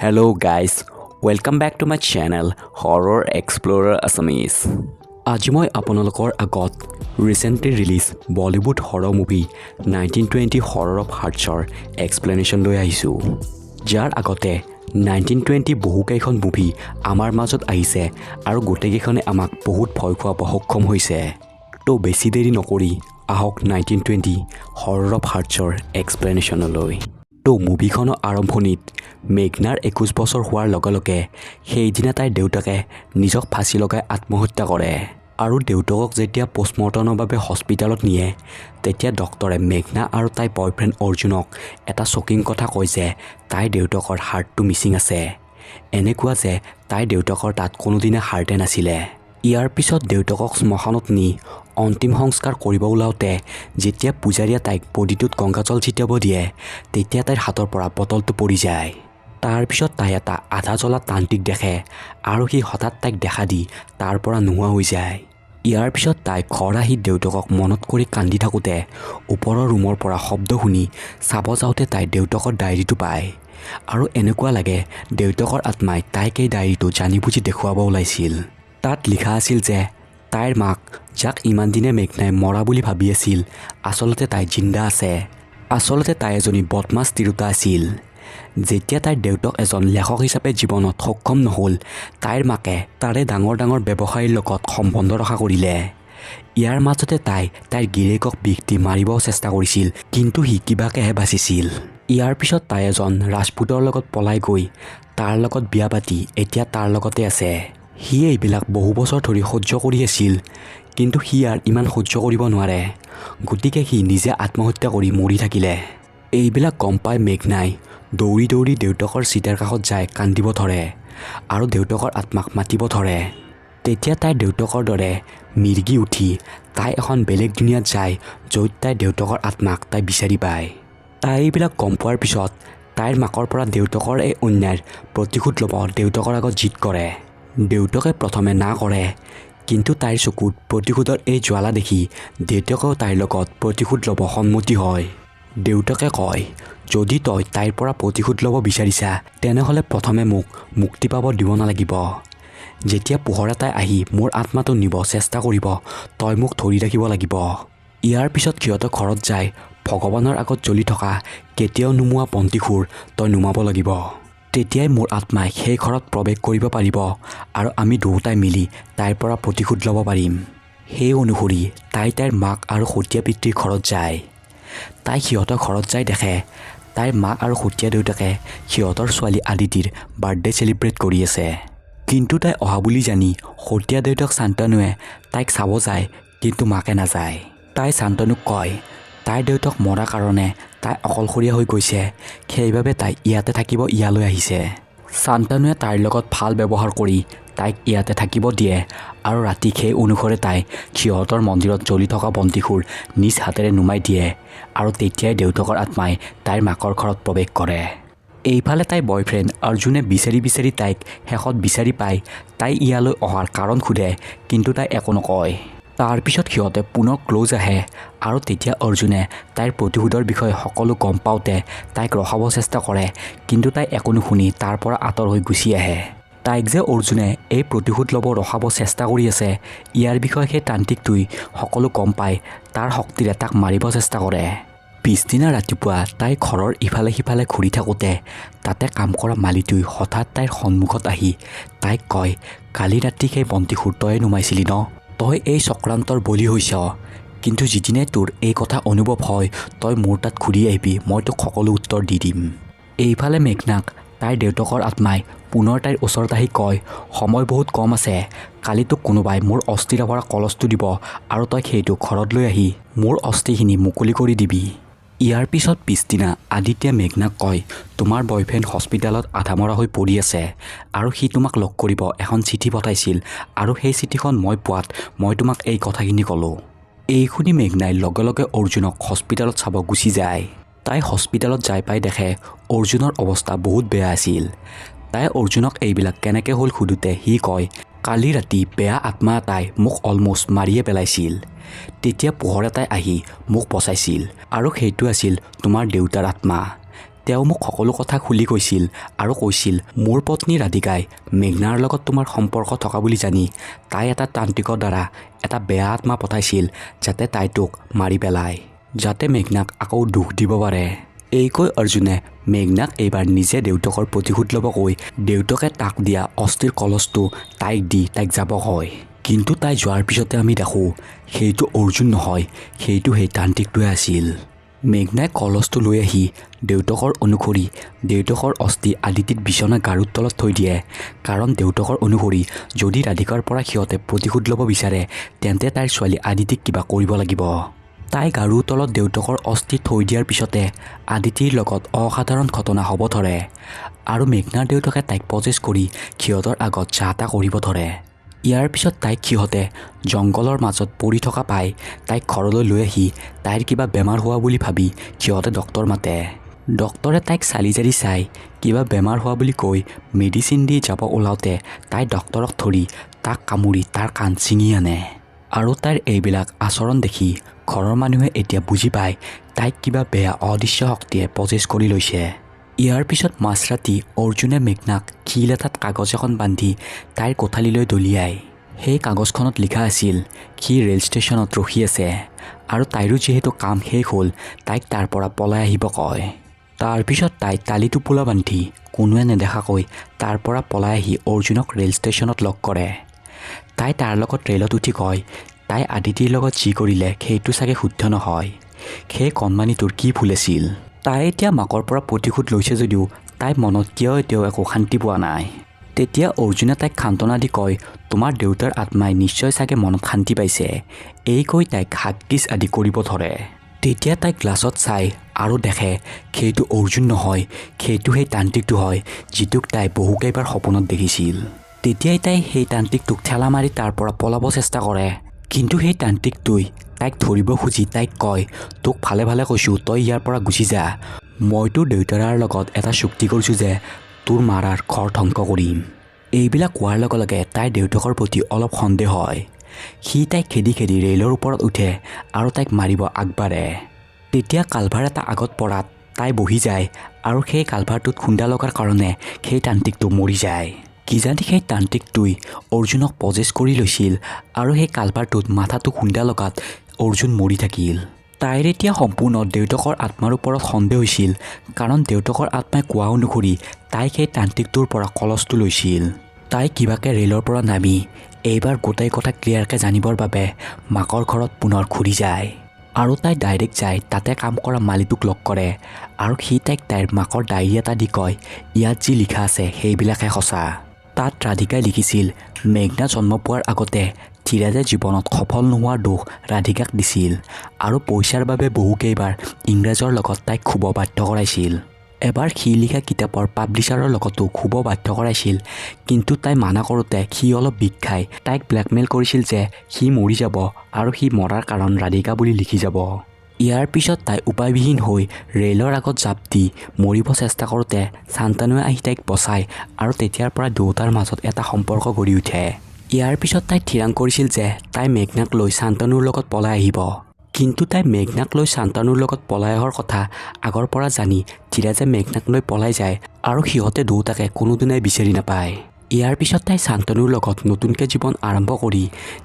Hello guys, welcome back to my channel Horror Explorer Assamese. আজি মই আপোনালোকৰ আগত recently release Bollywood horror movie 1920 horror of হাৰ্টছৰ explanation লৈ আহিছোঁ। যাৰ আগতে 1920 বহুকেইখন মুভি আমাৰ মাজত আহিছে আৰু গোটেইকেইখনে আমাক বহুত ভয় খুৱাব সক্ষম হৈছে। তো বেছি দেৰি নকৰি আহক 1920 হৰৰ অফ হাৰ্টছৰ এক্সপ্লেনেশ্যনলৈ। তো মুভিখনৰ আৰম্ভণিত মেঘনাৰ 21 বছৰ হোৱাৰ লগে লগে সেইদিনা তাইৰ দেউতাকে নিজক ফাঁচি লগাই আত্মহত্যা কৰে আৰু দেউতাকক যেতিয়া পোষ্টমৰ্টমৰ বাবে হস্পিটেলত নিয়ে তেতিয়া ডক্টৰে মেঘনা আৰু তাইৰ বয়ফ্ৰেণ্ড অৰ্জুনক এটা শ্বকিং কথা কয় যে তাইৰ দেউতাকৰ হাৰ্টটো মিচিং আছে। এনেকুৱা যে তাইৰ দেউতাকৰ তাত কোনোদিনে হাৰ্টে নাছিলে। ইয়াৰ পিছত দেউতাকক শ্মশানত নি অন্তিম সংস্কাৰ কৰিব ওলাওঁতে যেতিয়া পূজাৰীয়ে তাইক বডিটোত গংগাজল ছিটিয়াব দিয়ে তেতিয়া তাইৰ হাতৰ পৰা বটলটো পৰি যায়। তাৰপিছত তাই এটা আধা জ্বলা তান্ত্ৰিক দেখে আৰু সি হঠাৎ তাইক দেখা দি তাৰ পৰা নোহোৱা হৈ যায়। ইয়াৰ পিছত তাই ঘৰ আহি দেউতাকক মনত কৰি কান্দি থাকোঁতে ওপৰৰ ৰুমৰ পৰা শব্দ শুনি চাব যাওঁতে তাই দেউতাকৰ ডায়েৰীটো পায় আৰু এনেকুৱা লাগে দেউতাকৰ আত্মাই তাইক এই ডায়েৰীটো জানি বুজি দেখুৱাব ওলাইছিল। তাত লিখা আছিল যে তাইৰ মাক যাক ইমান দিনে মেঘনাই মৰা বুলি ভাবি আছিল আচলতে তাই জিন্দা আছে। আচলতে তাই এজনী বদমাছ তিৰোতা আছিল। যেতিয়া তাইৰ দেউতাক এজন লেখক হিচাপে জীৱনত সক্ষম নহ'ল তাইৰ মাকে তাৰে ডাঙৰ ডাঙৰ ব্যৱসায়ীৰ লগত সম্বন্ধ ৰখা কৰিলে। ইয়াৰ মাজতে তাইৰ গিৰিয়েকক বিষ দি মাৰিব চেষ্টা কৰিছিল কিন্তু সি কিবাকেহে বাচিছিল। ইয়াৰ পিছত তাই এজন ৰাজপুতৰ লগত পলাই গৈ তাৰ লগত বিয়া পাতি এতিয়া তাৰ লগতে আছে। সি এইবিলাক বহু বছৰ ধৰি সহ্য কৰি আছিল কিন্তু সি আৰু ইমান সহ্য কৰিব নোৱাৰে, গতিকে সি নিজে আত্মহত্যা কৰি মৰি থাকিলে। এইবিলাক গম পাই মেঘনাই দৌৰি দৌৰি দেউতাকৰ চিতাৰ কাষত যায় কান্দিব ধৰে আৰু দেউতাকৰ আত্মাক মাতিব ধৰে। তেতিয়া তাইৰ দেউতাকৰ দৰে মিৰ্গি উঠি তাই এখন বেলেগ দুনিয়াত যায় য'ত তাইৰ দেউতাকৰ আত্মাক তাই বিচাৰি পায়। তাই এইবিলাক গম পোৱাৰ পিছত তাইৰ মাকৰ পৰা দেউতাকৰ এই অন্যায়ৰ প্ৰতিশোধ ল'ব দেউতাকৰ আগত জিদ কৰে। দেউতাকে প্ৰথমে না কৰে কিন্তু তাইৰ চকুত প্ৰতিশোধৰ এই জ্বালা দেখি দেউতাকেও তাইৰ লগত প্ৰতিশোধ ল'ব সন্মতি হয়। দেউতাকে কয় যদি তই তাইৰ পৰা প্ৰতিশোধ ল'ব বিচাৰিছা তেনেহ'লে প্ৰথমে মোক মুক্তি পাব দিব নালাগিব। যেতিয়া পোহৰ এটাই আহি মোৰ আত্মাটো নিব চেষ্টা কৰিব তই মোক ধৰি ৰাখিব লাগিব। ইয়াৰ পিছত সিহঁতৰ ঘৰত যায় ভগৱানৰ আগত জ্বলি থকা কেতিয়াও নুমোৱা বন্তিখোৰ তই নুমাব লাগিব। তেতিয়াই মোৰ আত্মাই সেই ঘৰত প্ৰৱেশ কৰিব পাৰিব আৰু আমি দুয়োটাই মিলি তাইৰ পৰা প্ৰতিশোধ ল'ব পাৰিম। সেই অনুসৰি তাইৰ মাক আৰু সতীয়া পিতৃৰ ঘৰত যায়। তাই সিহঁতৰ ঘৰত যাই দেখে তাইৰ মাক আৰু সতীয়া দেউতাকে সিহঁতৰ ছোৱালী আদিতিৰ বাৰ্থডে চেলিব্ৰেট কৰি আছে। কিন্তু তাই অহা বুলি জানি সতীয়া দেউতাক শান্তনুৱে তাইক চাব যায় কিন্তু মাকে নাযায়। তাই শান্তনুক কয় তাইৰ দেউতাক মৰাৰ কাৰণে তাই অকলশৰীয়া হৈ গৈছে সেইবাবে তাই ইয়াতে থাকিব ইয়ালৈ আহিছে। শান্তনুৱে তাইৰ লগত ভাল ব্যৱহাৰ কৰি তাইক ইয়াতে থাকিব দিয়ে আৰু ৰাতি সেই অনুসৰে তাই সিহঁতৰ মন্দিৰত জ্বলি থকা বন্তিখোৰ নিজ হাতেৰে নুমাই দিয়ে আৰু তেতিয়াই দেউতাকৰ আত্মাই তাইৰ মাকৰ ঘৰত প্ৰৱেশ কৰে। এইফালে তাইৰ বয়ফ্ৰেণ্ড অৰ্জুনে বিচাৰি বিচাৰি তাইক শেষত বিচাৰি পাই তাই ইয়ালৈ অহাৰ কাৰণ সোধে কিন্তু তাই একো নকয়। তাৰপিছত সিহঁতে পুনৰ ক্ল'জ আহে আৰু তেতিয়া অৰ্জুনে তাইৰ প্ৰতিশোধৰ বিষয়ে সকলো গম পাওঁতে তাইক ৰখাব চেষ্টা কৰে কিন্তু তাই একো নুশুনি তাৰ পৰা আঁতৰ হৈ গুচি আহে। তাইক যে অৰ্জুনে এই প্ৰতিশোধ ল'ব ৰখাব চেষ্টা কৰি আছে ইয়াৰ বিষয়ে সেই তান্ত্ৰিকটোই সকলো গম পাই তাৰ শক্তিৰে তাক মাৰিব চেষ্টা কৰে। পিছদিনা ৰাতিপুৱা তাই ঘৰৰ ইফালে সিফালে ঘূৰি থাকোঁতে তাতে কাম কৰা মালিটোই হঠাৎ তাইৰ সন্মুখত আহি তাইক কয় কালি ৰাতি সেই বন্তিখোৰ তই নুমাইছিলি ন, তই এই চক্ৰান্তৰ বলি হৈছ কিন্তু যিদিনাই তোৰ এই কথা অনুভৱ হয় তই মোৰ তাত ঘূৰি আহিবি মই তোক সকলো উত্তৰ দি দিম। এইফালে মেঘনাক তাইৰ দেউতাকৰ আত্মাই পুনৰ তাইৰ ওচৰত আহি কয় সময় বহুত কম আছে, কালি তোক কোনোবাই মোৰ অস্থিৰে ভৰা কলচটো দিব আৰু তই সেইটো ঘৰত লৈ আহি মোৰ অস্থিখিনি মুকলি কৰি দিবি। ইয়াৰ পিছত পিছদিনা আদিত্যে মেঘনাক কয় তোমাৰ বয়ফ্ৰেণ্ড হস্পিটেলত আধামৰা হৈ পৰি আছে আৰু সি তোমাক লগ কৰিব এখন চিঠি পঠাইছিল আৰু সেই চিঠিখন মই পোৱাত মই তোমাক এই কথাখিনি ক'লোঁ। এই শুনি মেঘনাই লগে লগে অৰ্জুনক হস্পিটেলত চাব গুচি যায়। তাই হস্পিটেলত যাই পাই দেখে অৰ্জুনৰ অৱস্থা বহুত বেয়া আছিল। তাই অৰ্জুনক এইবিলাক কেনেকৈ হ'ল সোধোতে সি কয় কালি ৰাতি বেয়া আত্মা এটাই মোক অলমষ্ট মাৰিয়ে পেলাইছিল। তেতিয়া পোহৰ এটাই আহি মোক বচাইছিল আৰু সেইটো আছিল তোমাৰ দেউতাৰ আত্মা। তেওঁ মোক সকলো কথা খুলি কৈছিল আৰু কৈছিল মোৰ পত্নী ৰাধিকাই মেঘনাৰ লগত তোমাৰ সম্পৰ্ক থকা বুলি জানি তাই এটা তান্ত্ৰিকৰ দ্বাৰা এটা বেয়া আত্মা পঠাইছিল যাতে তাই তোক মাৰি পেলায়, যাতে মেঘনাক আকৌ দুখ দিব পাৰে। এইকৈ অৰ্জুনে মেঘনাক এইবাৰ নিজে দেউতাকৰ প্ৰতিশোধ ল'ব কৈ দেউতাকে তাক দিয়া অস্থিৰ কলচটো তাইক দি তাইক যাব কয়। কিন্তু তাই যোৱাৰ পিছতে আমি দেখোঁ সেইটো অৰ্জুন নহয়, সেইটো সেই তান্ত্ৰিকটোৱে আছিল। মেঘনাই কলচটো লৈ আহি দেউতাকৰ অনুসৰি দেউতাকৰ অস্থি আদিতিৰ বিচনা গাৰুৰ তলত থৈ দিয়ে, কাৰণ দেউতাকৰ অনুসৰি যদি ৰাধিকাৰ পৰা সিহঁতে প্ৰতিশোধ ল'ব বিচাৰে তেন্তে তাইৰ ছোৱালী আদিতিক কিবা কৰিব লাগিব। তাই গাৰুৰ তলত দেউতাকৰ অস্থি থৈ দিয়াৰ পিছতে আদিতিৰ লগত অসাধাৰণ ঘটনা হ'ব ধৰে আৰু মেঘনাৰ দেউতাকে তাইক প্ৰজেছ কৰি সিহঁতৰ আগত চাহ তাহ কৰিব ধৰে। ইয়াৰ পিছত তাইক সিহঁতে জংঘলৰ মাজত পৰি থকা পাই তাইক ঘৰলৈ লৈ আহি তাইৰ কিবা বেমাৰ হোৱা বুলি ভাবি সিহঁতে ডক্তৰ মাতে। ডক্তৰে তাইক চালি জাৰি চাই কিবা বেমাৰ হোৱা বুলি কৈ মেডিচিন দি যাব ওলাওঁতে তাই ডক্তৰক ধৰি তাক কামুৰি তাৰ কাণ ছিঙি আনে। আৰু তাইৰ এইবিলাক আচৰণ দেখি ঘৰৰ মানুহে এতিয়া বুজি পায় তাইক কিবা বেয়া অদৃশ্য শক্তিয়ে প্ৰজেছ কৰি লৈছে। ইয়াৰ পিছত মাজৰাতি অৰ্জুনে মেঘনাক শিল এটাত কাগজ এখন বান্ধি তাইৰ কোঠালীলৈ দলিয়ায়। সেই কাগজখনত লিখা আছিল সি ৰেল ষ্টেচনত ৰখি আছে আৰু তাইৰো যিহেতু কাম শেষ হ'ল তাইক তাৰ পৰা পলাই আহিব কয়। তাৰপিছত তাই টালি টোপোলা বান্ধি কোনোৱে নেদেখাকৈ তাৰ পৰা পলাই আহি অৰ্জুনক ৰেল ষ্টেচনত লগ কৰে। তাই তাৰ লগত ৰেলত উঠি কয় তাই আদিতিৰ লগত যি কৰিলে সেইটো চাগে শুদ্ধ নহয়, সেই কণমানিটোৰ কি ভুল আছিল। তাই এতিয়া মাকৰ পৰা প্ৰতিশোধ লৈছে যদিও তাই মনত কিয় এতিয়াও একো শান্তি পোৱা নাই। তেতিয়া অৰ্জুনে তাইক সান্তনা দি কয় তোমাৰ দেউতাৰ আত্মাই নিশ্চয় চাগে মনত শান্তি পাইছে, এই কৈ তাইক হাত কিছ আদি কৰিব ধৰে। তেতিয়া তাই গ্লাছত চাই আৰু দেখে সেইটো অৰ্জুন নহয়, সেইটো সেই তান্ত্ৰিকটো হয় যিটোক তাই বহুকেইবাৰ সপোনত দেখিছিল। তেতিয়াই তাই সেই তান্ত্ৰিকটোক ঠেলা মাৰি তাৰ পৰা পলাব চেষ্টা কৰে, কিন্তু সেই তান্ত্ৰিকটোই তাইক ধৰিব খুজি তাইক কয় তোক ভালে ভালে কৈছোঁ তই ইয়াৰ পৰা গুচি যা, মই তোৰ দেউতাৰ লগত এটা চুক্তি কৰিছোঁ যে তোৰ মাৰাৰ ঘৰ ধ্বংস কৰিম। এইবিলাক কোৱাৰ লগে লগে তাইৰ দেউতাকৰ প্ৰতি অলপ সন্দেহ হয়। সি তাইক খেদি খেদি ৰেলৰ ওপৰত উঠে আৰু তাইক মাৰিব আগবাঢ়ে। তেতিয়া কালভাৰ এটা আগত পৰাত তাই বহি যায় আৰু সেই কালভাৰটোত খুন্দা লগাৰ কাৰণে সেই তান্ত্ৰিকটো মৰি যায়। কিজানি সেই তান্ত্ৰিকটোই অৰ্জুনক প্ৰজেছ কৰি লৈছিল আৰু সেই কালভাৰটোত মাথাটো খুন্দা লগাত অৰ্জুন মৰি থাকিল। তাইৰ এতিয়া সম্পূৰ্ণ দেউতাকৰ আত্মাৰ ওপৰত সন্দেহ হৈছিল, কাৰণ দেউতাকৰ আত্মাই কোৱা অনুসৰি তাই সেই তান্ত্ৰিকটোৰ পৰা কলচটো লৈছিল। তাই কিবাকে ৰেলৰ পৰা নামি এইবাৰ গোটেই কথা ক্লিয়াৰকৈ জানিবৰ বাবে মাকৰ ঘৰত পুনৰ ঘূৰি যায় আৰু তাই ডাইৰেক্ট যায় তাতে কাম কৰা মালিকটোক লগ কৰে আৰু সি তাইক তাইৰ মাকৰ ডায়েৰী এটা দি কয় ইয়াত যি লিখা আছে সেইবিলাকে সঁচা। তাত ৰাধিকাই লিখিছিল মেঘনা জন্ম পোৱাৰ আগতে ধীৰাজে জীৱনত সফল নোহোৱাৰ দোষ ৰাধিকাক দিছিল আৰু পইচাৰ বাবে বহুকেইবাৰ ইংৰাজৰ লগত তাইক শুব বাধ্য কৰাইছিল। এবাৰ সি লিখা কিতাপৰ পাব্লিছাৰৰ লগতো শুব বাধ্য কৰাইছিল, কিন্তু তাই মানা কৰোঁতে সি অলপ বিষ খাই তাইক ব্লেকমেইল কৰিছিল যে সি মৰি যাব আৰু সি মৰাৰ কাৰণ ৰাধিকা বুলি লিখি যাব। ইয়াৰ পিছত তাই উপায়বিহীন হৈ ৰেলৰ আগত জাপ দি মৰিব চেষ্টা কৰোঁতে শান্তানুৱে আহি তাইক বচায় আৰু তেতিয়াৰ পৰা দুয়োটাৰ মাজত এটা সম্পৰ্ক গঢ়ি উঠে। ইয়াৰ পিছত তাই থিৰাং কৰিছিল যে তাই মেঘনাক লৈ শান্তানুৰ লগত পলাই আহিব, কিন্তু তাই মেঘনাক লৈ শান্তানুৰ লগত পলাই অহাৰ কথা আগৰ পৰা জানি ধীৰাজে মেঘনাক লৈ পলাই যায় আৰু সিহঁতে দুয়োটাকে কোনোদিনাই বিচাৰি নাপায়। ইয়াৰ পিছত তাই শান্তানুৰ লগত নতুনকৈ জীৱন আৰম্ভ কৰি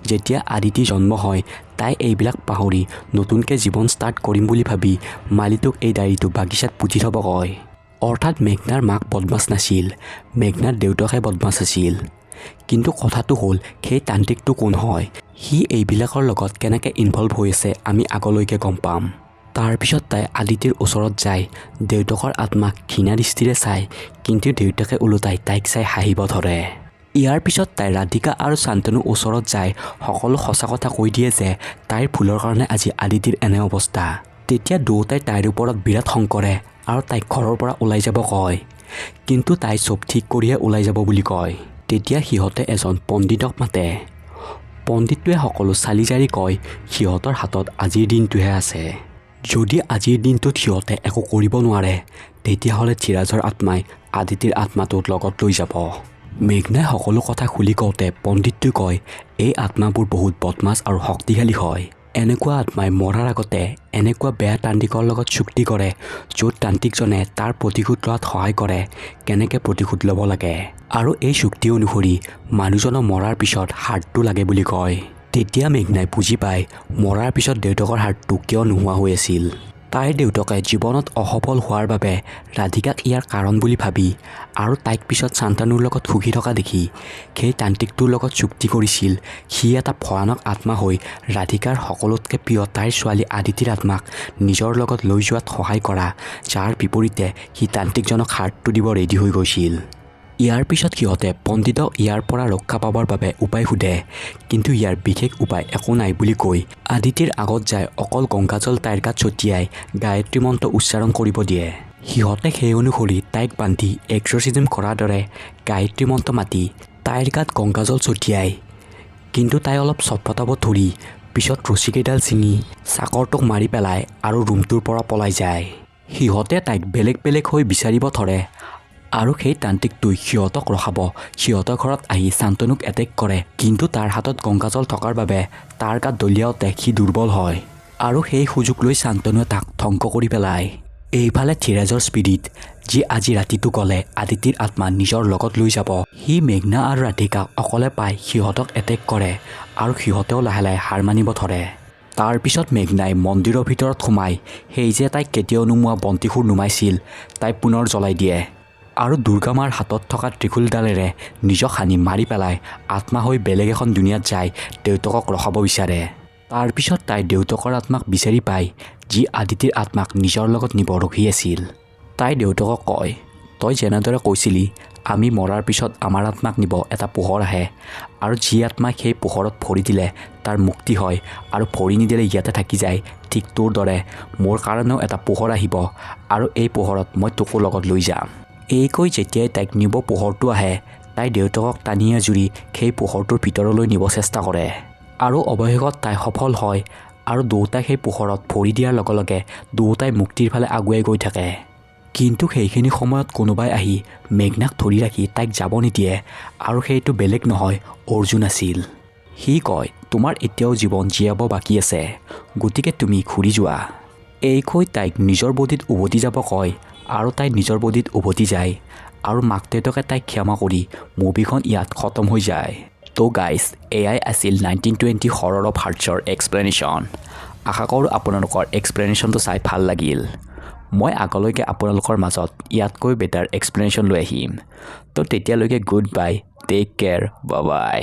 যেতিয়া আদিতি জন্ম হয় তাই এইবিলাক পাহৰি নতুনকৈ জীৱন ষ্টাৰ্ট কৰিম বুলি ভাবি মালিটোক এই ডায়েৰীটো বাগিচাত পুতি থ'ব কয়। অৰ্থাৎ মেঘনাৰ মাক বদমাছ নাছিল, মেঘনাৰ দেউতাকহে বদমাছ আছিল। কিন্তু কথাটো হ'ল সেই তান্ত্ৰিকটো কোন হয়, সি এইবিলাকৰ লগত কেনেকৈ ইনভলভ হৈ আছে আমি আগলৈকে গম পাম। তাৰপিছত তাই আদিতিৰ ওচৰত যায় দেউতাকৰ আত্মাক ঘৃণা দৃষ্টিৰে চায়, কিন্তু দেউতাকে ওলোটাই তাইক চাই হাঁহিব ধৰে। ইয়াৰ পিছত তাই ৰাধিকা আৰু শান্তানুৰ ওচৰত যায় সকলো সঁচা কথা কৈ দিয়ে যে তাইৰ ভুলৰ কাৰণে আজি আদিতিৰ এনে অৱস্থা। তেতিয়া দুয়োটাই তাইৰ ওপৰত বিৰাট খং কৰে আৰু তাইক ঘৰৰ পৰা ওলাই যাব কয়, কিন্তু তাই চব ঠিক কৰিহে ওলাই যাব বুলি কয়। তেতিয়া সিহঁতে এজন পণ্ডিতক মাতে। পণ্ডিতটোৱে সকলো চালি জাৰি কয় সিহঁতৰ হাতত আজিৰ দিনটোহে আছে, যদি আজিৰ দিনটোত সিহঁতে একো কৰিব নোৱাৰে তেতিয়াহ'লে ধীৰাজৰ আত্মাই আদিতিৰ আত্মাটোৰ লগত লৈ যাব। মেঘনাই সকলো কথা খুলি কওঁতে পণ্ডিতটোৱে কয় এই আত্মাবোৰ বহুত বদমাছ আৰু শক্তিশালী হয়, এনেকুৱা আত্মাই মৰাৰ আগতে এনেকুৱা বেয়া তান্ত্ৰিকৰ লগত চুক্তি কৰে য'ত তান্ত্ৰিকজনে তাৰ প্ৰতিশোধ লোৱাত সহায় কৰে কেনেকৈ প্ৰতিশোধ ল'ব লাগে আৰু এই চুক্তি অনুসৰি মানুহজনৰ মৰাৰ পিছত হাৰ্টটো লাগে বুলি কয়। তেতিয়া মেঘনাই বুজি পায় মৰাৰ পিছত দেউতাকৰ হাৰ্টটো কিয় নোহোৱা হৈ আছিল। তাইৰ দেউতাকে জীৱনত অসফল হোৱাৰ বাবে ৰাধিকাক ইয়াৰ কাৰণ বুলি ভাবি আৰু তাইক পিছত শান্তানুৰ লগত সুখী থকা দেখি সেই তান্ত্ৰিকটোৰ লগত চুক্তি কৰিছিল সি এটা ভয়ানক আত্মা হৈ ৰাধিকাৰ সকলোতকৈ প্ৰিয় তাইৰ ছোৱালী আদিতিৰ আত্মাক নিজৰ লগত লৈ যোৱাত সহায় কৰা, যাৰ বিপৰীতে সি তান্ত্ৰিকজনক হাৰ্টটো দিব ৰেডি হৈ গৈছিল। ইয়াৰ পিছত সিহঁতে পণ্ডিতক ইয়াৰ পৰা ৰক্ষা পাবৰ বাবে উপায় সোধে, কিন্তু ইয়াৰ বিশেষ উপায় একো নাই বুলি কৈ আদিতিৰ আগত যায় অকল গংগাজল তাইৰ গাত ছটিয়াই গায়ত্ৰী মন্ত্ৰ উচ্চাৰণ কৰিব দিয়ে। সিহঁতে সেই অনুসৰি তাইক বান্ধি এক্সৰচিজম কৰাৰ দৰে গায়ত্ৰী মন্ত্ৰ মাতি তাইৰ গাত গংগাজল ছটিয়াই, কিন্তু তাই অলপ চটপটাব ধৰি পিছত ৰছীকেইডাল ছিঙি চাকৰটোক মাৰি পেলাই আৰু ৰুমটোৰ পৰা পলাই যায়। সিহঁতে তাইক বেলেগ বেলেগ হৈ বিচাৰিব ধৰে আৰু সেই তান্ত্ৰিকটোই সিহঁতক ৰখাব সিহঁতৰ ঘৰত আহি শান্তনুক এটেক কৰে, কিন্তু তাৰ হাতত গংগাজল থকাৰ বাবে তাৰ গাত দলিয়াওঁতে সি দুৰ্বল হয় আৰু সেই সুযোগ লৈ শান্তনুৱে তাক ধ্বংস কৰি পেলায়। এইফালে ধীৰাজৰ স্পিৰিট, যি আজি ৰাতিটো গ'লে আদিতিৰ আত্মা নিজৰ লগত লৈ যাব, সি মেঘনা আৰু ৰাধিকাক অকলে পাই সিহঁতক এটেক কৰে আৰু সিহঁতেও লাহে লাহে হাৰ মানিব ধৰে। তাৰপিছত মেঘনাই মন্দিৰৰ ভিতৰত সোমাই সেই যে তাইক কেতিয়াও নুমোৱা বন্তিখোৰ নুমাইছিল তাই পুনৰ জ্বলাই দিয়ে আৰু দুৰ্গা মাৰ হাতত থকা ত্ৰিশূলডালেৰে নিজক সানি মাৰি পেলাই আত্মা হৈ বেলেগ এখন দুনিয়াত যায় দেউতাকক ৰখাব বিচাৰে। তাৰপিছত তাই দেউতাকৰ আত্মাক বিচাৰি পায়, যি আদিতিৰ আত্মাক নিজৰ লগত নিব ৰখি আছিল। তাই দেউতাকক কয়, তই যেনেদৰে কৈছিলি আমি মৰাৰ পিছত আমাৰ আত্মাক নিব এটা পোহৰ আহে আৰু যি আত্মাই সেই পোহৰত ভৰি দিলে তাৰ মুক্তি হয় আৰু ভৰি নিদিলে ইয়াতে থাকি যায়, ঠিক তোৰ দৰে মোৰ কাৰণেও এটা পোহৰ আহিব আৰু এই পোহৰত মই তোকো লগত লৈ যাম। এই কৈ যেতিয়াই তাইক নিব পোহৰটো আহে, তাই দেউতাকক টানিয়ে জুৰি সেই পোহৰটোৰ ভিতৰলৈ নিব চেষ্টা কৰে আৰু অৱশেষত তাই সফল হয় আৰু দুয়োটাই সেই পোহৰত ভৰি দিয়াৰ লগে লগে দুয়োটাই মুক্তিৰ ফালে আগুৱাই গৈ থাকে। কিন্তু সেইখিনি সময়ত কোনোবাই আহি মেঘনাক ধৰি ৰাখি তাইক যাব নিদিয়ে আৰু সেইটো বেলেগ নহয় অৰ্জুন আছিল। সি কয়, তোমাৰ এতিয়াও জীৱন জীয়াব বাকী আছে, গতিকে তুমি ঘূৰি যোৱা। এই কৈ তাইক নিজৰ বডিত উভতি যাব কয় আৰু তাই নিজৰ বডিত উভতি যায় আৰু মাক দেউতাকে তাইক ক্ষমা কৰি মুভিখন ইয়াত খতম হৈ যায়। তো গাইজ, এয়াই আছিল 1920 হৰৰ অফ হাৰ্টছৰ এক্সপ্লেনেশ্যন। আশা কৰোঁ আপোনালোকৰ এক্সপ্লেনেশ্যনটো চাই ভাল লাগিল। মই আগলৈকে আপোনালোকৰ মাজত ইয়াতকৈ বেটাৰ এক্সপ্লেনেশ্যন লৈ আহিম। তো তেতিয়ালৈকে good bye, take care, bye বাই।